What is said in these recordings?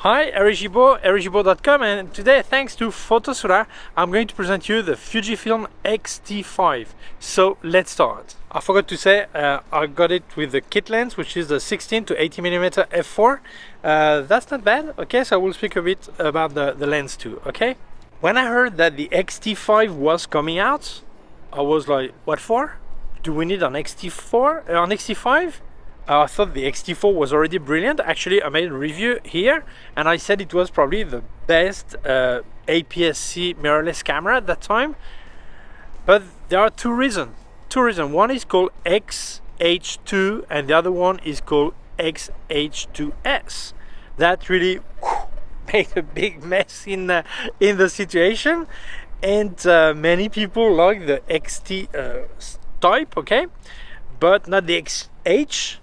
Hi, Gibaud, Gibaud.com, and today, thanks to Photosura, I'm going to present you the Fujifilm X-T5. So let's start. I forgot to say, I got it with the kit lens, which is the 16 to 80mm f4. That's not bad, okay, so I will speak a bit about the lens too, okay? When I heard that the X-T5 was coming out, I was like, what for? Do we need an X-T4, an X-T5? I thought the X-T4 was already brilliant. Actually, I made a review here and I said it was probably the best APS-C mirrorless camera at that time. But there are two reasons. One is called XH2 and the other one is called XH2S. That really made a big mess in the situation. And many people like the XT type, okay? But not the XH.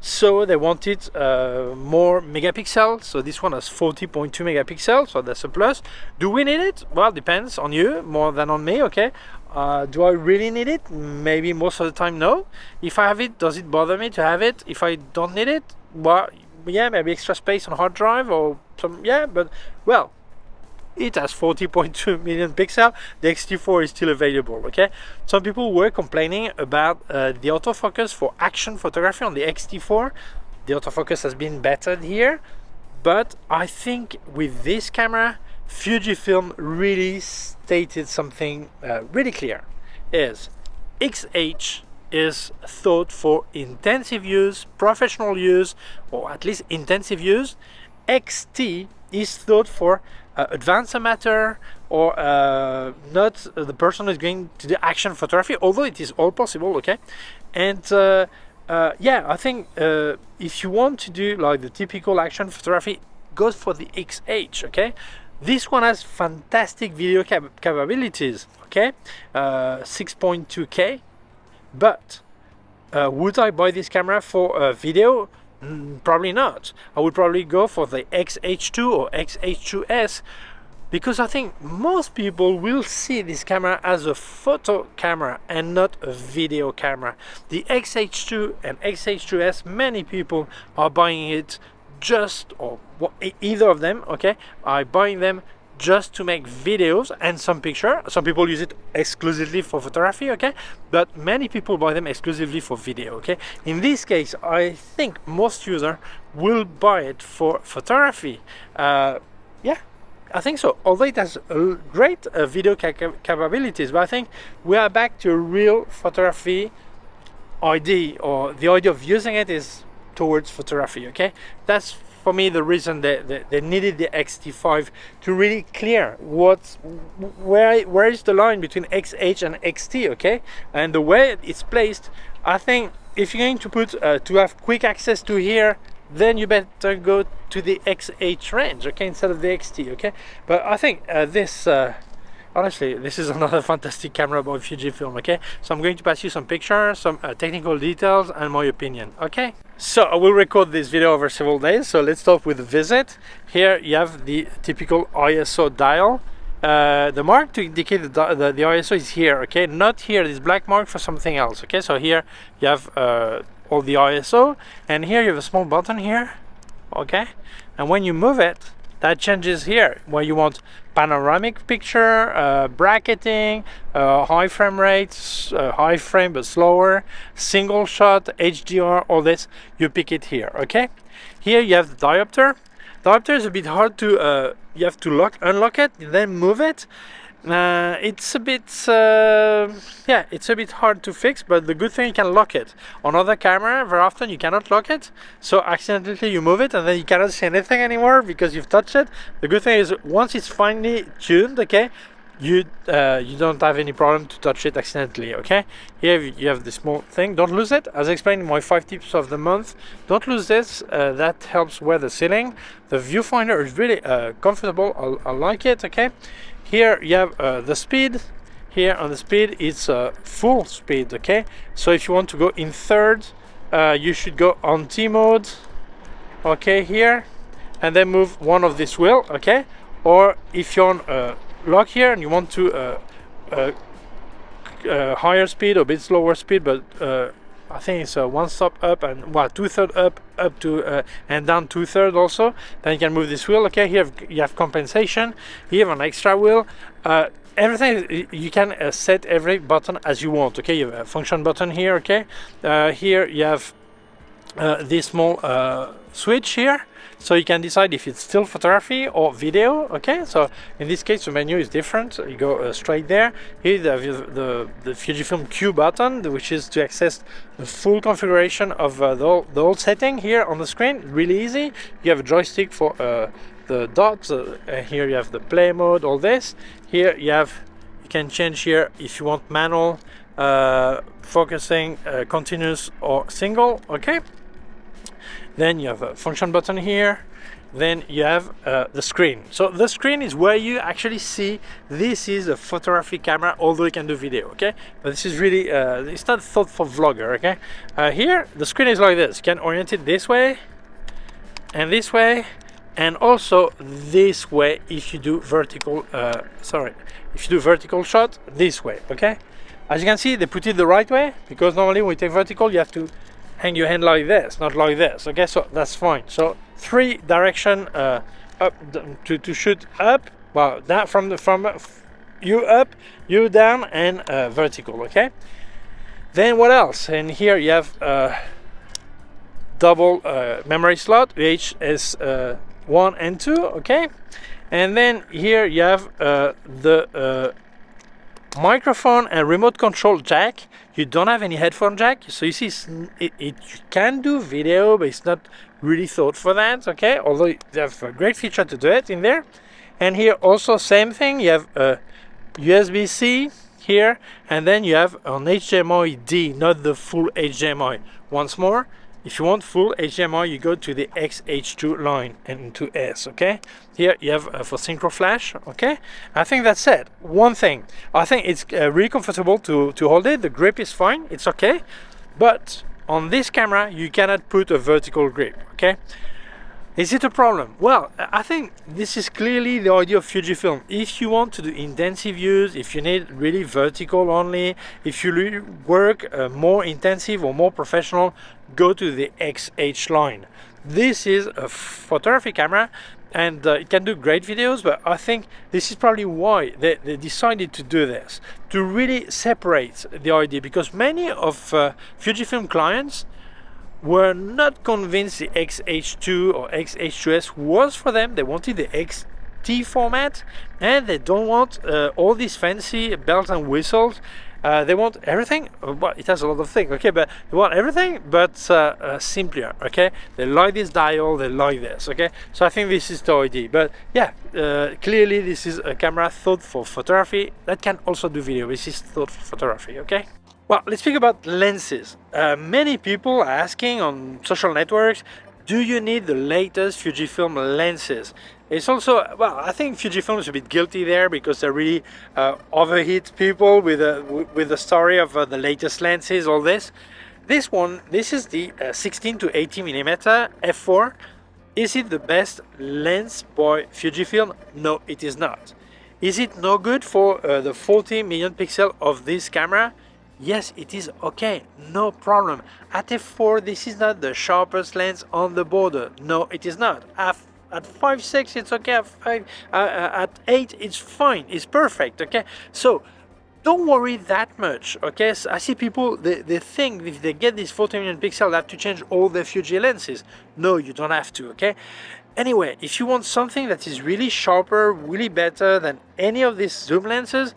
So they wanted more megapixels. So this one has 40.2 megapixels, so that's a plus. Do we need it? Well, depends on you more than on me, okay? Do I really need it? Maybe most of the time, no. If I have it, does it bother me to have it? If I don't need it, well, yeah, maybe extra space on hard drive or some, yeah, but well, it has 40.2 million pixels. The X-T4 is still available, okay? Some people were complaining about the autofocus for action photography on the X-T4. The autofocus has been bettered here, but I think with this camera, Fujifilm really stated something really clear. Is XH is thought for intensive use, professional use, or at least intensive use. XT is thought for advanced amateur or not the person who is going to do action photography, although it is all possible, okay? And yeah, I think if you want to do like the typical action photography, go for the XH, okay? This one has fantastic video capabilities, okay? 6.2K, but would I buy this camera for video? Probably not. I would probably go for the XH2 or XH2S because I think most people will see this camera as a photo camera and not a video camera. The XH2 and XH2S, many people are buying it just, or either of them, okay, are buying them just to make videos and some picture. Some people use it exclusively for photography, okay, but many people buy them exclusively for video, okay. In this case, I think most users will buy it for photography. Yeah, I think so, although it has great video capabilities, but I think we are back to real photography idea, or the idea of using it is towards photography, okay. That's for me the reason they needed the X-T5 to really clear where is the line between XH and XT, okay, and the way it's placed. I think if you're going to put to have quick access to here, then you better go to the XH range, okay, instead of the XT, okay. But I think this honestly, this is another fantastic camera by Fujifilm, okay? So I'm going to pass you some pictures, some technical details, and my opinion, okay? So I will record this video over several days, so let's start with the visit. Here you have the typical ISO dial. The mark to indicate the ISO is here, okay? Not here, this black mark for something else, okay? So here you have all the ISO, and here you have a small button here, okay? And when you move it, that changes here, where you want panoramic picture, bracketing, high frame rates, high frame but slower, single shot, HDR, all this, you pick it here, okay? Here you have the diopter. Diopter is a bit hard to, you have to unlock it, then move it. It's a bit, yeah, it's a bit hard to fix, but the good thing, you can lock it. On other camera, very often you cannot lock it, so accidentally you move it and then you cannot see anything anymore because you've touched it. The good thing is once it's finely tuned, okay, you don't have any problem to touch it accidentally, okay. Here you have this small thing, don't lose it. As I explained in my 5 tips of the month, don't lose this. That helps wear the ceiling. The viewfinder is really comfortable. I like it, okay. Here you have the speed. Here on the speed it's full speed, okay. So if you want to go in third, you should go on T mode, okay, here, and then move one of this wheel, okay. Or if you're on lock here and you want to higher speed or a bit slower speed, but I think it's a 1 stop up and well 2/3 up to and down 2/3 also. Then you can move this wheel. Okay, here you have compensation. Here you have an extra wheel. Everything you can set every button as you want. Okay, you have a function button here. Okay, here you have this small switch here, so you can decide if it's still photography or video. Okay, so in this case the menu is different. You go straight there. Here you have the Fujifilm Q button, which is to access the full configuration of the whole setting here on the screen. Really easy. You have a joystick for the dots. Here you have the play mode, all this. Here you can change here if you want manual, focusing, continuous or single. Okay, then you have a function button here. Then you have the screen. So the screen is where you actually see this is a photography camera, although you can do video. Okay, but this is really it's not thought for vlogger. Okay, here the screen is like this. You can orient it this way and this way, and also this way if you do vertical if you do vertical shot this way. Okay, as you can see, they put it the right way, because normally when you take vertical you have to hang your hand like this, not like this. Okay, so that's fine. So 3 direction up to shoot up, well, that from you up, you down, and vertical. Okay, then what else? And here you have double memory slot, HS 1 and 2. Okay, and then here you have the microphone and remote control jack. You don't have any headphone jack, so you see you can do video, but it's not really thought for that. Okay, although you have a great feature to do it in there. And here also same thing, you have a USB-C here, and then you have an HDMI D, not the full HDMI. Once more, if you want full HDMI, you go to the XH2 line and to S. Okay, here you have for synchro flash. Okay, I think that's it. One thing, I think it's really comfortable to hold it. The grip is fine, it's okay, but on this camera you cannot put a vertical grip. Okay, is it a problem? Well, I think this is clearly the idea of Fujifilm. If you want to do intensive use, if you need really vertical only, if you really work more intensive or more professional, go to the XH line. This is a photography camera, and it can do great videos, but I think this is probably why they decided to do this, to really separate the idea, because many of Fujifilm clients were not convinced the XH2 or XH2S was for them. They wanted the XT format, and they don't want all these fancy bells and whistles. They want everything. Well, it has a lot of things, okay, but they want everything but simpler. Okay, they like this dial, they like this. Okay, so I think this is the idea. But yeah, clearly this is a camera thought for photography that can also do video. This is thought for photography. Okay. Well, let's speak about lenses. Many people are asking on social networks, do you need the latest Fujifilm lenses? It's also, well, I think Fujifilm is a bit guilty there, because they really overheat people with the story of the latest lenses, all this. This is the 16 to 18 millimeter f4. Is it the best lens by Fujifilm? No, it is not. Is it no good for the 40 million pixel of this camera? Yes, it is okay, no problem. At f4, this is not the sharpest lens on the border. No, it is not. At 5.6, it's okay. At 8, it's fine. It's perfect. Okay, so don't worry that much. Okay, so I see people they think if they get this 40 million pixel, they have to change all their Fuji lenses. No, you don't have to. Okay. Anyway, if you want something that is really sharper, really better than any of these zoom lenses,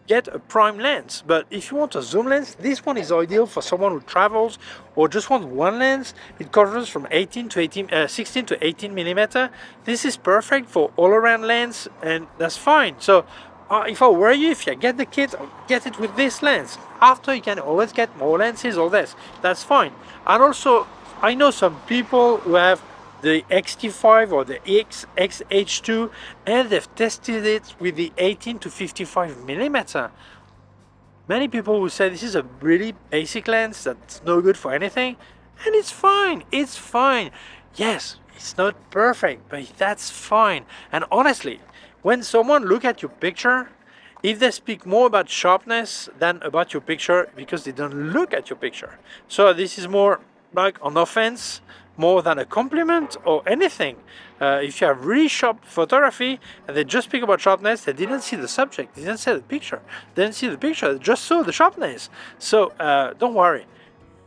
get a prime lens. But if you want a zoom lens, this one is ideal for someone who travels or just wants one lens. It covers from 16 to 18 millimeter. This is perfect for all-around lens, and that's fine. So if I were you, if you get the kit, get it with this lens. After, you can always get more lenses, all this. That's fine. And also, I know some people who have the XT5 or the XH2, and they've tested it with the 18 to 55 millimeter. Many people will say this is a really basic lens that's no good for anything, and it's fine. It's fine. Yes, it's not perfect, but that's fine. And honestly, when someone look at your picture, if they speak more about sharpness than about your picture because they don't look at your picture. So this is more like an offense more than a compliment or anything. If you have really sharp photography and they just speak about sharpness, they didn't see the subject, they didn't see the picture, they didn't see the picture, they just saw the sharpness. So don't worry.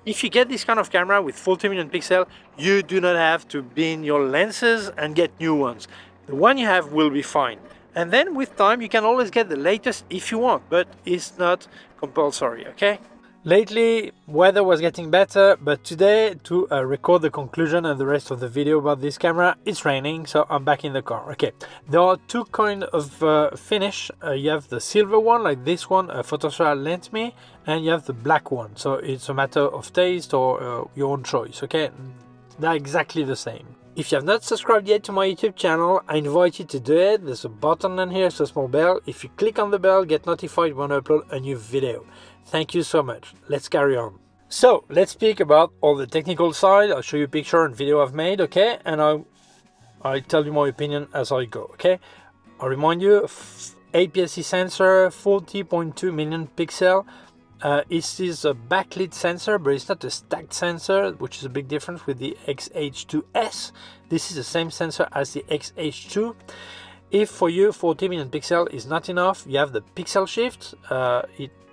If you get this kind of camera with 40 million pixels, you do not have to bin your lenses and get new ones. The one you have will be fine. And then with time, you can always get the latest if you want, but it's not compulsory, okay? Lately, weather was getting better, but today, to record the conclusion and the rest of the video about this camera, it's raining, so I'm back in the car. Okay, there are two kind of finish. You have the silver one, like this one, Photosera lent me, and you have the black one. So it's a matter of taste or your own choice, okay? They're exactly the same. If you have not subscribed yet to my YouTube channel, I invite you to do it. There's a button on here, it's a small bell. If you click on the bell, get notified when I upload a new video. Thank you so much. Let's carry on. So let's speak about all the technical side. I'll show you a picture and video I've made, okay? And I'll tell you my opinion as I go, okay? I'll remind you, APS-C sensor, 40.2 million pixel. It is a backlit sensor, but it's not a stacked sensor, which is a big difference with the XH2S. This is the same sensor as the XH2. If for you 40 million pixel is not enough, you have the pixel shift.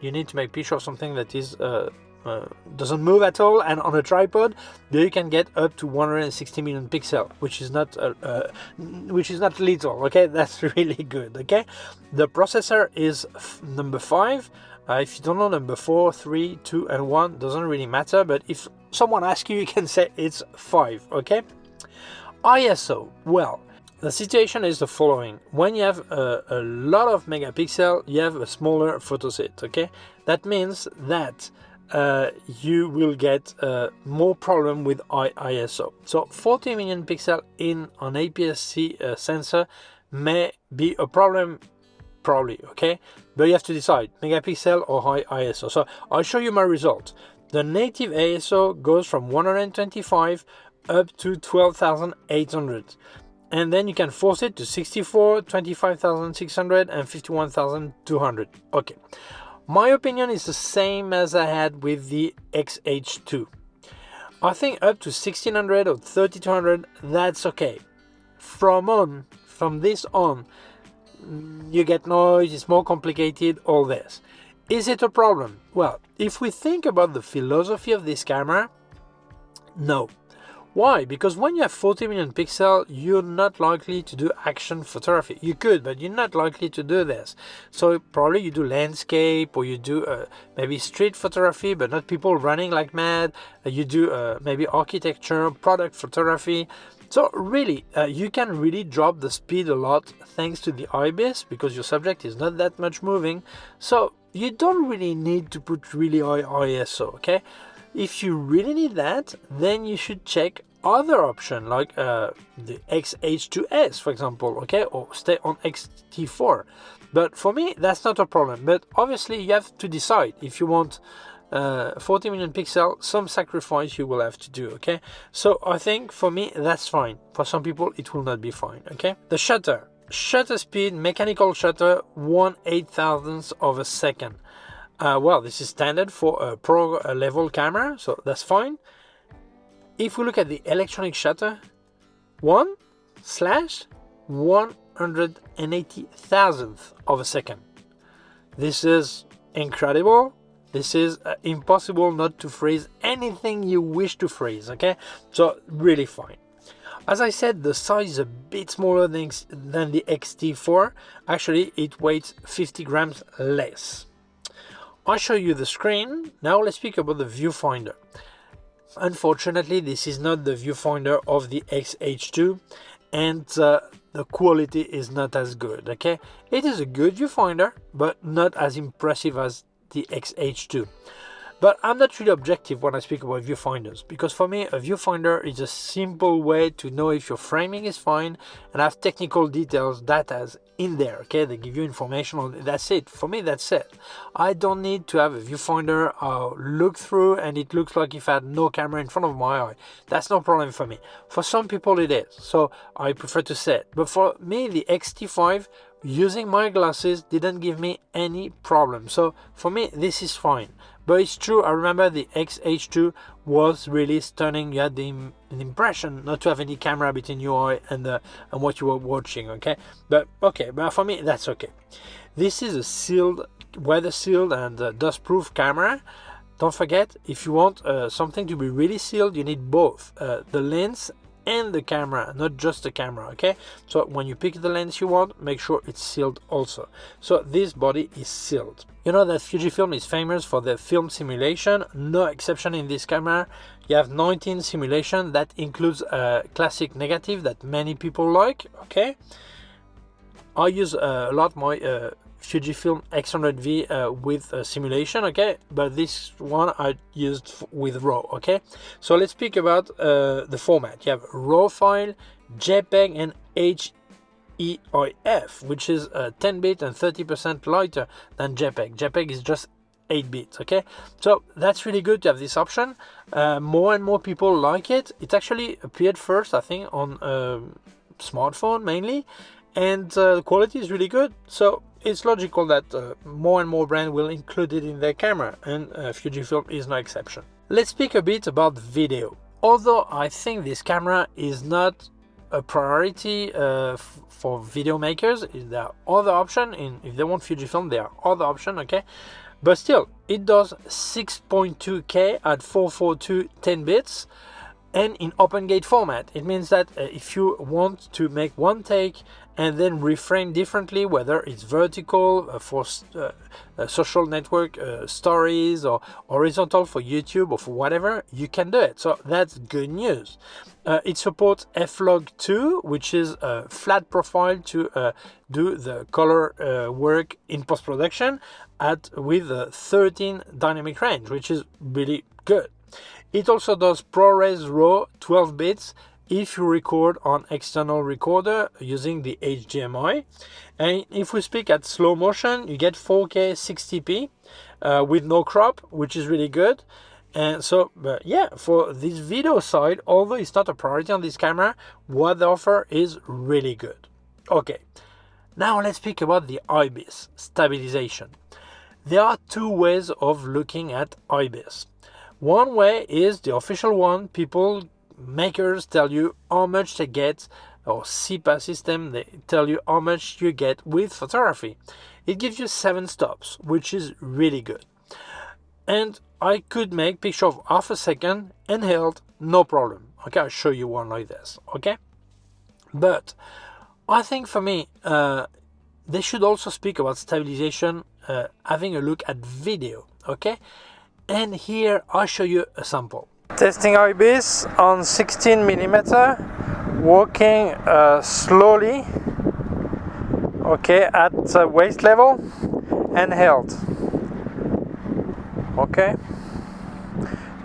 You need to make picture of something that is doesn't move at all, and on a tripod there you can get up to 160 million pixel, which is not little, okay? That's really good, okay? The processor is number 5. If you don't know number 4, 3, 2 and 1, doesn't really matter, but if someone asks you, you can say it's 5, okay? ISO, well, the situation is the following. When you have a lot of megapixel, you have a smaller photo set, okay? That means that you will get more problem with ISO. So 40 million pixel in an APS-C sensor may be a problem, probably, okay? But you have to decide, megapixel or high ISO. So I'll show you my result. The native ISO goes from 125 up to 12,800. And then you can force it to 64, 25,600 and 51,200. Okay. My opinion is the same as I had with the XH2. I think up to 1600 or 3200, that's okay. From this on, you get noise, it's more complicated, all this. Is it a problem? Well, if we think about the philosophy of this camera, no. Why? Because when you have 40 million pixels, you're not likely to do action photography. You could, but you're not likely to do this. So probably you do landscape, or you do maybe street photography, but not people running like mad. You do maybe architecture, product photography. So really, you can really drop the speed a lot thanks to the IBIS, because your subject is not that much moving. So you don't really need to put really high ISO, okay? If you really need that, then you should check other option like the XH2S, for example, okay, or stay on XT4. But for me, that's not a problem. But obviously, you have to decide if you want 40 million pixel, some sacrifice you will have to do, okay? So I think for me, that's fine. For some people, it will not be fine, okay? The shutter speed, mechanical shutter, 1/8000th of a second. Well, this is standard for a pro level camera, so that's fine. If we look at the electronic shutter, 1/180,000th of a second. This is incredible. This is impossible not to freeze anything you wish to freeze, okay? So really fine. As I said, the size is a bit smaller than the XT4. Actually, it weighs 50 grams less. I'll show you the screen. Now let's speak about the viewfinder. Unfortunately, this is not the viewfinder of the XH2, and the quality is not as good, okay? It is a good viewfinder, but not as impressive as the XH2. But I'm not really objective when I speak about viewfinders, because for me a viewfinder is a simple way to know if your framing is fine and have technical details, data in there, okay? They give you information on it. That's it. For me, that's it. I don't need to have a viewfinder look through and it looks like if I had no camera in front of my eye. That's no problem for me. For some people it is, so I prefer to say it. But for me, the XT5 using my glasses didn't give me any problem. So for me, this is fine. But it's true, I remember the XH2 was really stunning. You had the impression not to have any camera between your eye and what you were watching, okay? But for me, that's okay. This is a sealed, weather sealed and dust-proof camera. Don't forget, if you want something to be really sealed, you need both the lens and the camera, not just the camera, okay? So when you pick the lens you want, make sure it's sealed also. So this body is sealed. You know that Fujifilm is famous for the film simulation, no exception in this camera. You have 19 simulation, that includes a classic negative that many people like, okay? I use a lot my Fujifilm X100V with simulation, okay, but this one I used with RAW, okay. So let's speak about the format. You have RAW file, JPEG, and HEIF, which is 10-bit and 30% lighter than JPEG. JPEG is just 8 bits, okay. So that's really good to have this option. More and more people like it. It actually appeared first, I think, on smartphone mainly, and the quality is really good. So it's logical that more and more brands will include it in their camera, and Fujifilm is no exception. Let's speak a bit about video. Although I think this camera is not a priority for video makers, there are other options. If they want Fujifilm, there are other options, okay? But still, it does 6.2K at 442 10 bits and in open gate format. It means that if you want to make one take and then reframe differently, whether it's vertical for social network stories, or horizontal for YouTube or for whatever, you can do it. So that's good news. It supports F-Log2, which is a flat profile to do the color work in post-production with 13 dynamic range, which is really good. It also does ProRes RAW 12 bits if you record on external recorder using the HDMI. And if we speak at slow motion, you get 4K 60p with no crop, which is really good. And so, yeah, for this video side, although it's not a priority on this camera, what they offer is really good. Okay, now let's speak about the IBIS stabilization. There are two ways of looking at IBIS. One way is the official one. Makers tell you how much they get, or CPA system, they tell you how much you get with photography. It gives you 7 stops, which is really good. And I could make picture of half a second handheld, no problem. Okay, I'll show you one like this, okay? But I think for me, they should also speak about stabilization, having a look at video, okay? And here I'll show you a sample. Testing IBIS on 16mm, walking slowly, okay, at waist level, and held. Okay,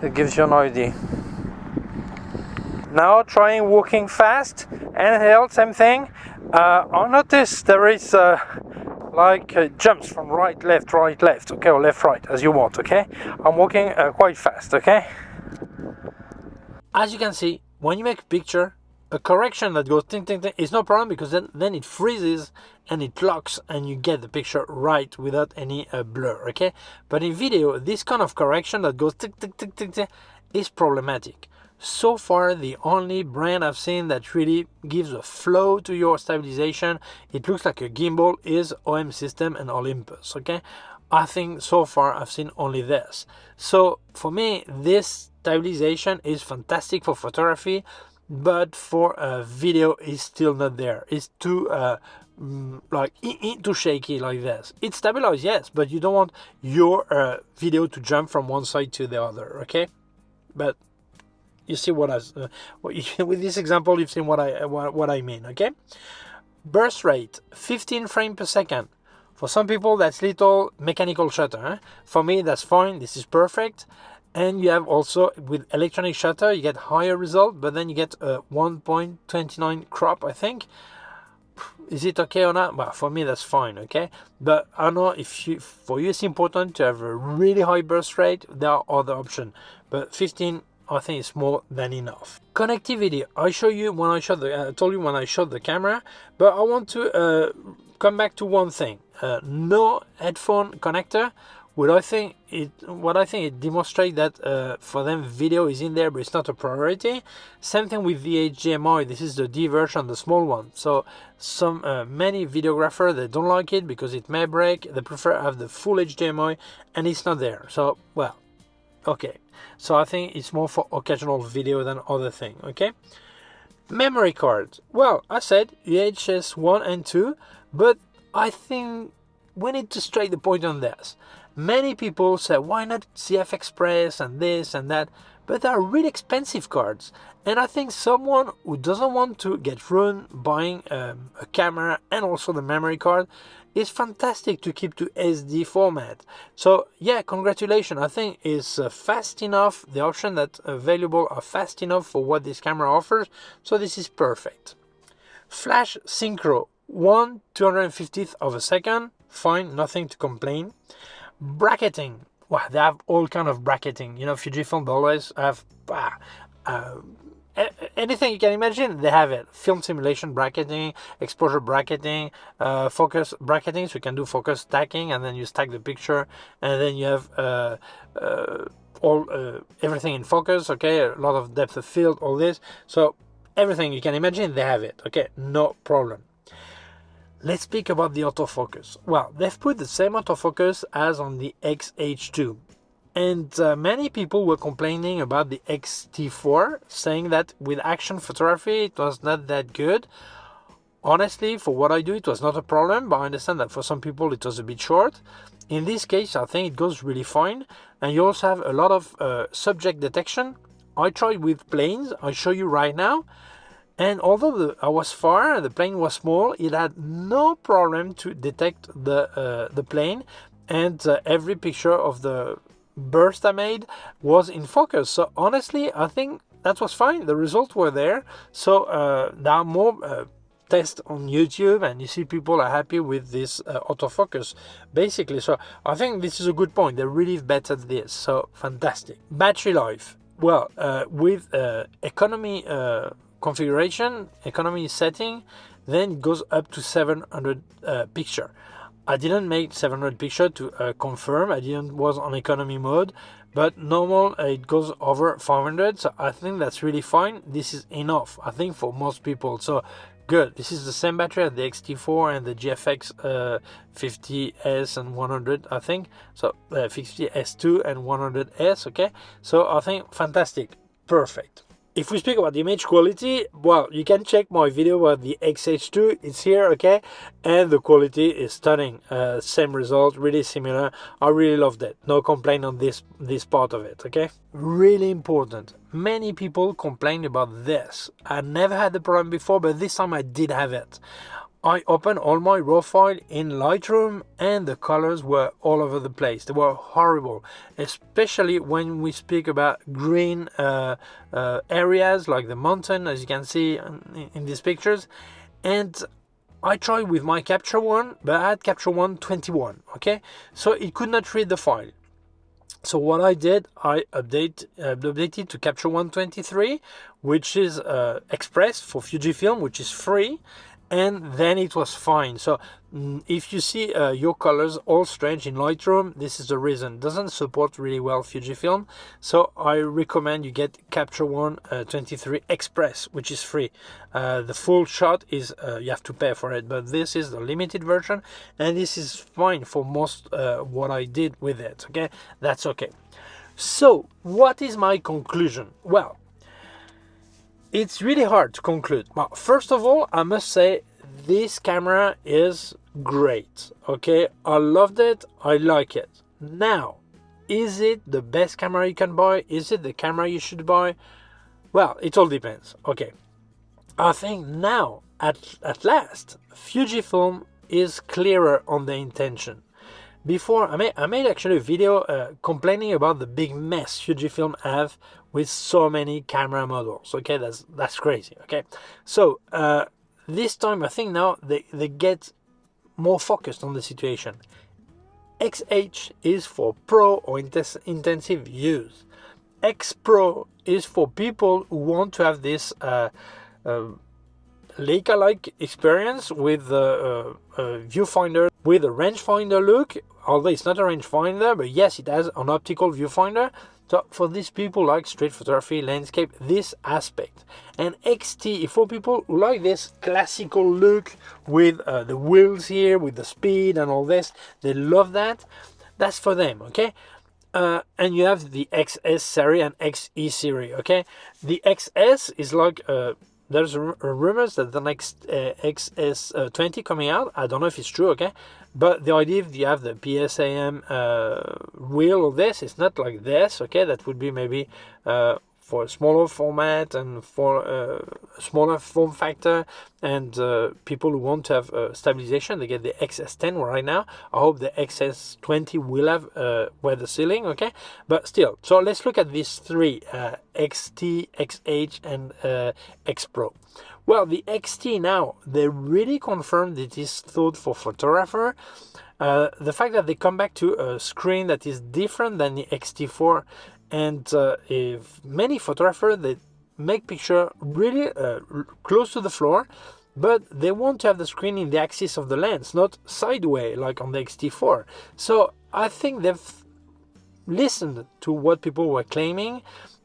it gives you an idea. Now trying walking fast and held, same thing. I notice there is jumps from right, left, okay, or left, right, as you want, okay? I'm walking quite fast, okay? As you can see, when you make a picture, a correction that goes ting, ting, ting is no problem, because then it freezes and it locks and you get the picture right without any blur, okay? But in video, this kind of correction that goes ting, ting, ting, ting, ting is problematic. So far, the only brand I've seen that really gives a flow to your stabilization, it looks like a gimbal, is OM System and Olympus, okay? I think so far I've seen only this. So for me, this stabilization is fantastic for photography, but for video is still not there. It's too too shaky like this. It's stabilized, yes, but you don't want your video to jump from one side to the other, okay? But you see what with this example, you've seen what I mean, okay? Burst rate 15 frames per second. For some people, that's little mechanical shutter. For me, that's fine. This is perfect. And you have also, with electronic shutter, you get higher result, but then you get a 1.29 crop, I think. Is it okay or not? Well, for me, that's fine, okay? But I know for you, it's important to have a really high burst rate. There are other options. But 15, I think it's more than enough. Connectivity, I told you when I showed the camera, but I want to come back to one thing: no headphone connector. What I think it demonstrates that for them video is in there, but it's not a priority. Same thing with the HDMI. This is the D version, the small one. So many videographers, they don't like it because it may break. They prefer to have the full HDMI, and it's not there. So well, okay. So I think it's more for occasional video than other thing. Okay. Memory card. Well, I said UHS 1 and 2, but I think we need to straight the point on this. Many people say, why not CF Express and this and that? But they are really expensive cards. And I think someone who doesn't want to get ruined buying a camera and also the memory card is fantastic to keep to SD format. So yeah, congratulations. I think it's fast enough. The options that are available are fast enough for what this camera offers. So this is perfect. Flash synchro, 1/250th of a second. Fine, nothing to complain. Bracketing, well, they have all kind of bracketing. You know, Fujifilm, they always have anything you can imagine, they have it. Film simulation bracketing, exposure bracketing, focus bracketing, so you can do focus stacking, and then you stack the picture, and then you have everything in focus. Okay, a lot of depth of field, all this. So everything you can imagine, they have it. Okay, no problem. Let's speak about the autofocus. Well, they've put the same autofocus as on the X-H2. And many people were complaining about the X-T4, saying that with action photography, it was not that good. Honestly, for what I do, it was not a problem, but I understand that for some people it was a bit short. In this case, I think it goes really fine. And you also have a lot of subject detection. I tried with planes, I'll show you right now. And although I was far, the plane was small, it had no problem to detect the plane, and every picture of the burst I made was in focus. So honestly, I think that was fine. The results were there. So there are more tests on YouTube, and you see people are happy with this autofocus, basically. So I think this is a good point. They really bettered this. So fantastic. Battery life. Well, with economy configuration, economy setting, then it goes up to 700 picture. I didn't make 700 picture to confirm. I didn't was on economy mode, but normal it goes over 500. So I think that's really fine. This is enough, I think, for most people. So good. This is the same battery as the X-T4 and the GFX 50S and 100, I think. So 50S2 and 100S. Okay. So I think fantastic, perfect. If we speak about the image quality, well, you can check my video about the X-H2, it's here, okay? And the quality is stunning. Same result, really similar. I really loved it. No complaint on this part of it, okay? Really important. Many people complain about this. I never had the problem before, but this time I did have it. I opened all my raw file in Lightroom and the colors were all over the place. They were horrible, especially when we speak about green areas like the mountain, as you can see in these pictures. And I tried with my Capture One, but I had Capture One 21, okay? So it could not read the file. So what I did, I updated to Capture One 23, which is Express for Fujifilm, which is free. And then it was fine. So if you see your colors all strange in Lightroom, this is the reason. It doesn't support really well Fujifilm. So I recommend you get Capture One 23 Express, which is free. The full shot is you have to pay for it, but this is the limited version, and this is fine for most what I did with it. Okay, that's okay. So what is my conclusion? Well, it's really hard to conclude. Well, first of all, I must say this camera is great. Okay, I loved it. I like it. Now, is it the best camera you can buy? Is it the camera you should buy? Well, it all depends. Okay, I think now at last Fujifilm is clearer on the intention. Before I made actually a video complaining about the big mess Fujifilm have with so many camera models. Okay, that's crazy. Okay, so this time I think now they get more focused on the situation. XH is for pro or intensive use. X Pro is for people who want to have this Leica-like experience with the viewfinder with a rangefinder look, although it's not a rangefinder, but yes, it has an optical viewfinder. So for these people like street photography, landscape, this aspect. And XT, for people who like this classical look with the wheels here, with the speed and all this, they love that. That's for them, okay? And you have the XS series and XE series, okay? The XS is like, there's rumors that the next XS20 coming out. I don't know if it's true, okay? But the idea, if you have the PSAM wheel of this, it's not like this, okay? That would be maybe for a smaller format and for a smaller form factor, and people who want to have stabilization, they get the XS10 right now. I hope the XS20 will have weather sealing, okay? But still, so let's look at these three, XT, XH, and X Pro. Well, the XT now, they really confirmed it is thought for photographer. The fact that they come back to a screen that is different than the XT4, and if many photographers, they make picture really close to the floor, but they want to have the screen in the axis of the lens, not sideways like on the XT4. So I think they've listened to what people were claiming,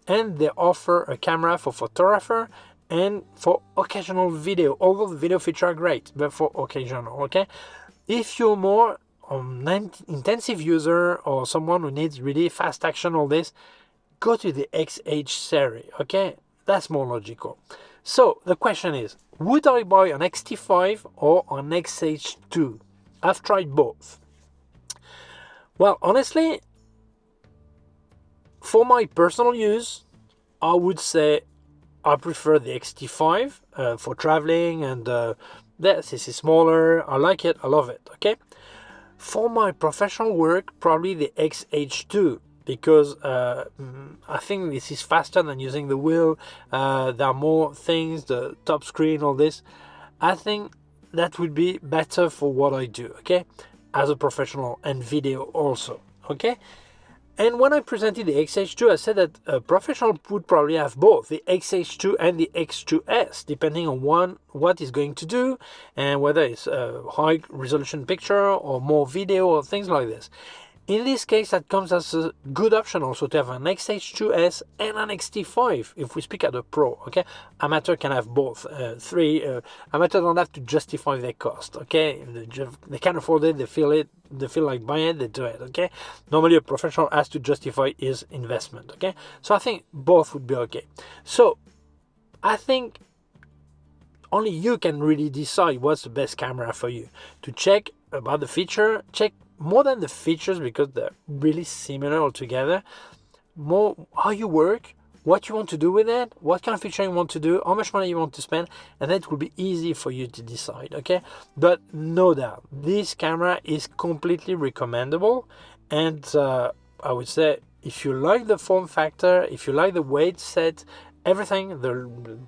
and they offer a camera for photographer and for occasional video, although the video features are great, but for occasional, okay? If you're more intensive user or someone who needs really fast action, all this, go to the XH series, okay? That's more logical. So the question is, would I buy an XT5 or an XH2? I've tried both. Well, honestly, for my personal use, I would say I prefer the XT5 for traveling, and this is smaller. I like it, I love it, okay? For my professional work, probably the XH2, because I think this is faster than using the wheel. There are more things, the top screen, all this. I think that would be better for what I do, okay? As a professional, and video also, okay? And when I presented the XH2, I said that a professional would probably have both the XH2 and the X2S, depending on what is going to do, and whether it's a high resolution picture or more video or things like this. In this case, that comes as a good option also to have an XH2S and an XT5, if we speak at a pro, okay? Amateur can have both. Amateur don't have to justify their cost, okay? They can afford it, they feel like buying it, they do it, okay? Normally a professional has to justify his investment, okay? So I think both would be okay. So I think only you can really decide what's the best camera for you. To check about the feature, check more than the features, because they're really similar altogether, more how you work, what you want to do with it, what kind of feature you want to do, how much money you want to spend, and that will be easy for you to decide, okay? But no doubt, this camera is completely recommendable, and I would say if you like the form factor, if you like the weight set, everything, the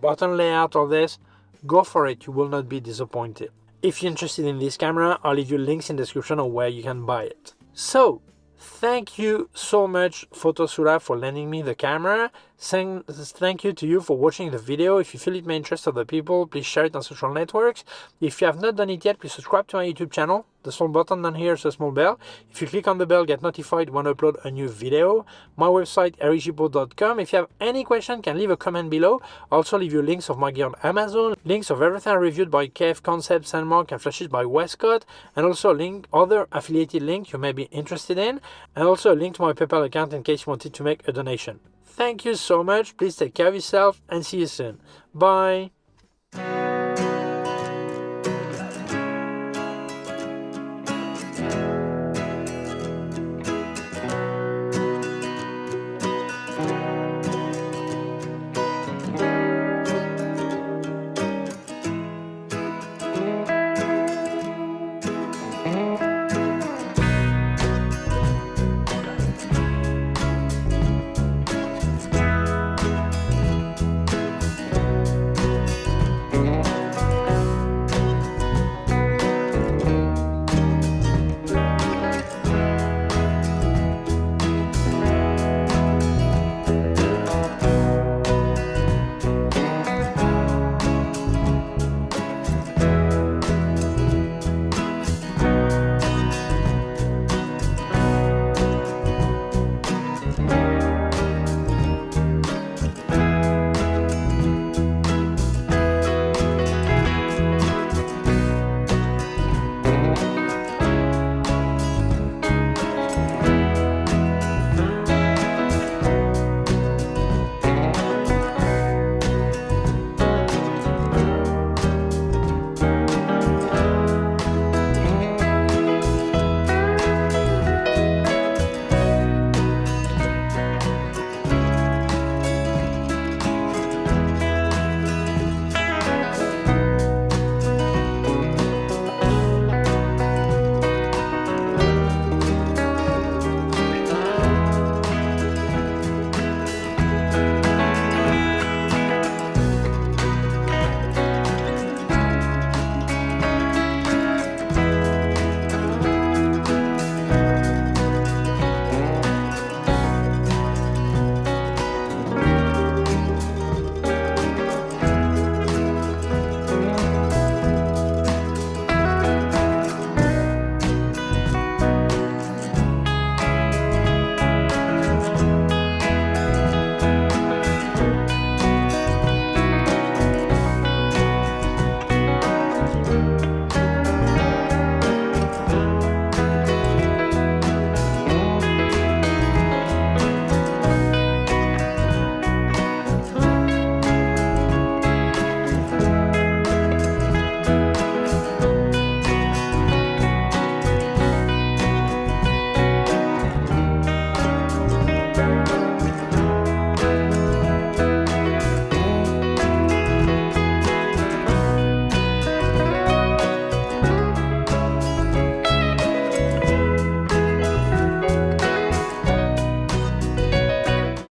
button layout, all this, go for it, you will not be disappointed. If you're interested in this camera, I'll leave you links in the description of where you can buy it. So, thank you so much, Photosura, for lending me the camera. Thank you to you for watching the video. If you feel it may interest other people, please share it on social networks. If you have not done it yet, please subscribe to my YouTube channel. The small button down here is a small bell. If you click on the bell, get notified when I upload a new video. My website, gibaud.com. If you have any question, can leave a comment below. I'll also leave you links of my gear on Amazon, links of everything I reviewed by K&F Concept, Sandmarc, and Flashes by Westcott, and also other affiliated links you may be interested in, and also a link to my PayPal account in case you wanted to make a donation. Thank you so much. Please take care of yourself and see you soon. Bye.